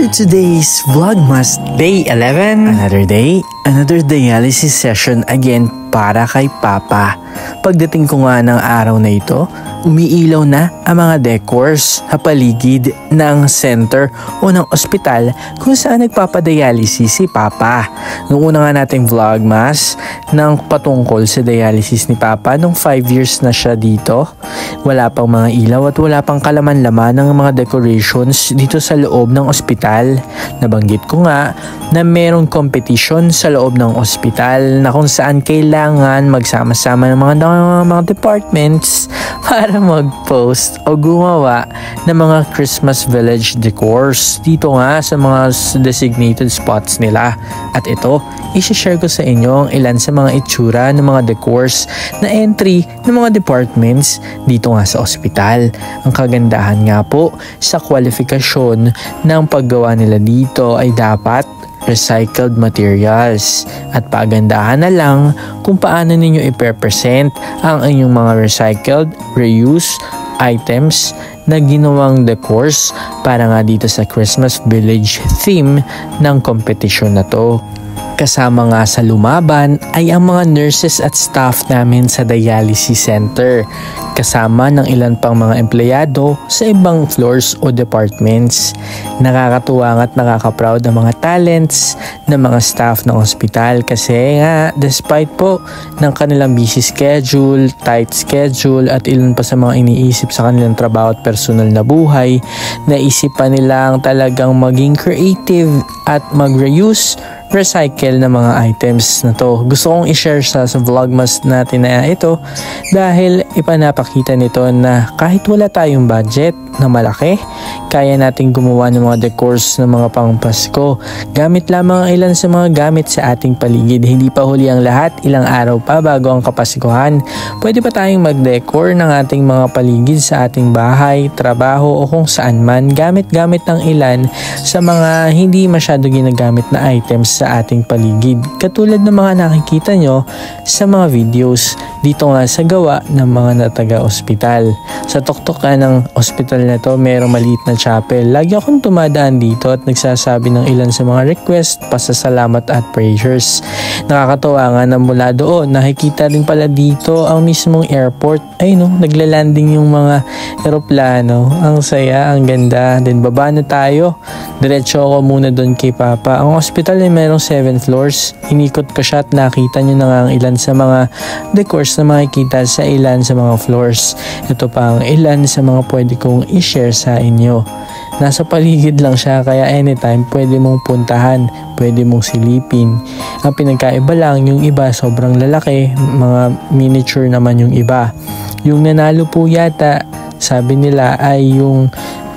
For today's Vlogmas Day 11, another day, another dialysis session again para kay Papa. Pagdating ko nga ng araw na ito, umiilaw na ang mga decors sa paligid ng center o ng ospital kung saan nagpapadialysis si Papa. Noong una nga nating Vlogmas ng patungkol sa dialysis ni Papa nung 5 years na siya dito. Wala pang mga ilaw at wala pang kalaman-laman ng mga decorations dito sa loob ng ospital. Nabanggit ko nga na merong competition sa loob ng ospital na kung saan kailangan magsama-sama ng mga departments para mag-post o gumawa ng mga Christmas village decors dito nga sa mga designated spots nila. At ito, i-share ko sa inyo ang ilan sa mga itsura ng mga decors na entry ng mga departments dito nga sa ospital. Ang kagandahan nga po sa kwalifikasyon ng paggawa nila dito ay dapat recycled materials at pagandahan na lang kung paano ninyo i-present ang inyong mga recycled, reuse items na ginawang decors para nga dito sa Christmas Village theme ng competition na to. Kasama nga sa lumaban ay ang mga nurses at staff namin sa dialysis center, kasama ng ilan pang mga empleyado sa ibang floors o departments. Nakakatuwa at nakaka-proud ang mga talents ng mga staff ng ospital kasi nga despite po ng kanilang busy schedule, tight schedule at ilan pa sa mga iniisip sa kanilang trabaho at personal na buhay, naisipan nilang talagang maging creative at mag-reuse, recycle na mga items na to. Gusto kong i-share sa vlogmas natin na ito dahil ipanapakita nito na kahit wala tayong budget na malaki, kaya nating gumawa ng mga decors ng mga pangpasko. Gamit lamang ang ilan sa mga gamit sa ating paligid. Hindi pa huli ang lahat, ilang araw pa bago ang Kapaskuhan. Pwede pa tayong mag-decor ng ating mga paligid sa ating bahay, trabaho o kung saan man, gamit-gamit ng ilan sa mga hindi masyado ginagamit na items sa ating paligid. Katulad ng mga nakikita nyo sa mga videos dito nga sa gawa ng mga nataga-ospital. Sa tuktok ng ospital na to, mayroong maliit na chapel. Lagi akong tumadaan dito at nagsasabi ng ilan sa mga request, pasasalamat at prayers. Nakakatawa nga na mula doon, nakikita rin pala dito ang mismong airport. Ay no, naglalanding yung mga eroplano. Ang saya, ang ganda. Then baba na tayo. Diretso ako muna doon kay Papa. Ang ospital ay mayroong 7 floors. Inikot ko siya at nakita nyo na nga ang ilan sa mga decors na makikita sa ilan sa mga floors. Ito pa ang ilan sa mga pwede kong i-share sa inyo. Nasa paligid lang siya kaya anytime pwede mong puntahan, pwede mong silipin. Ang pinagkaiba lang, yung iba sobrang lalaki, mga miniature naman yung iba. Yung nanalo po yata, sabi nila ay yung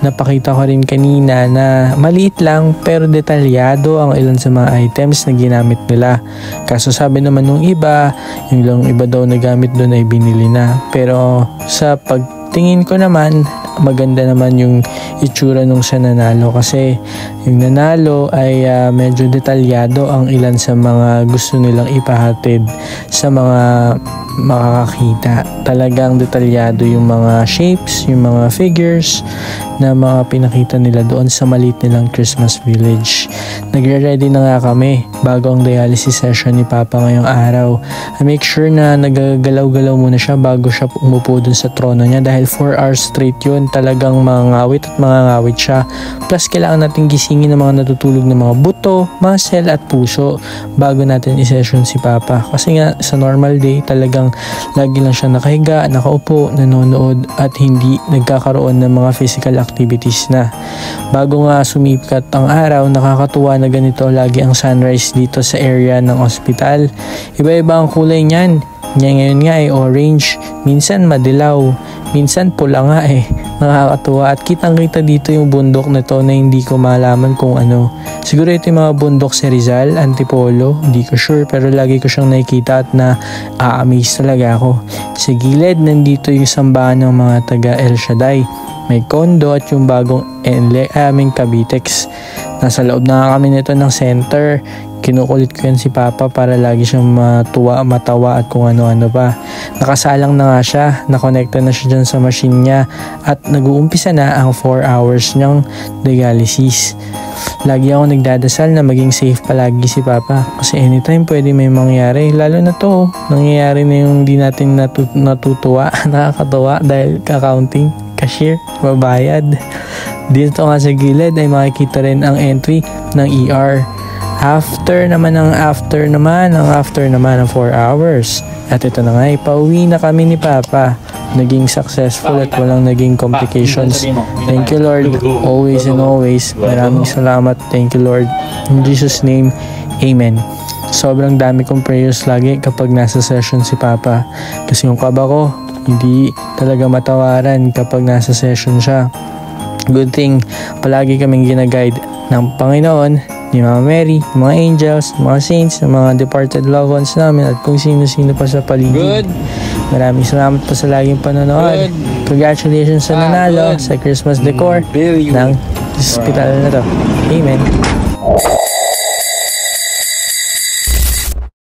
napakita ko rin kanina na maliit lang pero detalyado ang ilan sa mga items na ginamit nila. Kaso sabi naman nung iba, yung lang iba daw na gamit doon ay binili na. Pero sa pagtingin ko naman, maganda naman yung itsura nung sa nanalo kasi yung nanalo ay medyo detalyado ang ilan sa mga gusto nilang ipahatid sa mga makakakita. Talagang detalyado yung mga shapes, yung mga figures na mga pinakita nila doon sa maliit nilang Christmas Village. Nagre-ready na nga kami bago ang dialysis session ni Papa ngayong araw. I make sure na nagagalaw-galaw muna siya bago siya umupo dun sa trono niya dahil 4 hours straight yun, talagang mangangawit at mangangawit siya. Plus kailangan natin gisingin ng mga natutulog ng mga buto, muscle at puso bago natin i-session si Papa. Kasi nga sa normal day talagang lagi lang siya nakahiga, nakaupo, nanonood at hindi nagkakaroon ng mga physical activities na. Bago nga sumikat ang araw, nakakatuwa na ganito lagi ang sunrise dito sa area ng ospital. Iba-iba ang kulay niyan. Ngayon nga ay orange, minsan madilaw, minsan pula nga eh. Nakakatuwa at kitang-kita dito yung bundok na to na hindi ko malaman kung ano. Siguro ito yung mga bundok sa Rizal, Antipolo, hindi ko sure pero lagi ko siyang nakikita at na-amaze talaga ako. Sa gilid, nandito yung sambahan ng mga taga El Shaddai. May kondo at yung bagong aming Cavitex. Nasa loob na kami nito ng center. Kinukulit ko yan si Papa para lagi siyang matawa at kung ano-ano pa. Nakasalang na nga siya, nakonekta na siya dyan sa machine niya at nag-uumpisa na ang 4 hours niyang dialysis. Lagi ako nagdadasal na maging safe palagi si Papa kasi anytime pwede may mangyari. Lalo na to, nangyayari na yung di natin natutuwa, nakakatawa dahil ka-counting, cashier, mabayad. Dito nga sa gilid ay makikita rin ang entry ng ER. After naman ng 4 hours. At ito na nga, pauwi na kami ni Papa. Naging successful at walang naging complications. Thank you Lord, always and always. Maraming salamat. Thank you Lord. In Jesus' name, Amen. Sobrang dami kong prayers lagi kapag nasa session si Papa. Kasi yung kaba ko, hindi talaga matawaran kapag nasa session siya. Good thing, palagi kaming ginaguide ng Panginoon, ni Mama Mary, mga angels, mga saints, mga departed loved ones namin at kung sino-sino pa sa paligid. Good. Maraming salamat pa sa laging panonood. Good. Congratulations sa nanalo sa Christmas decor ng hospital na to. Amen.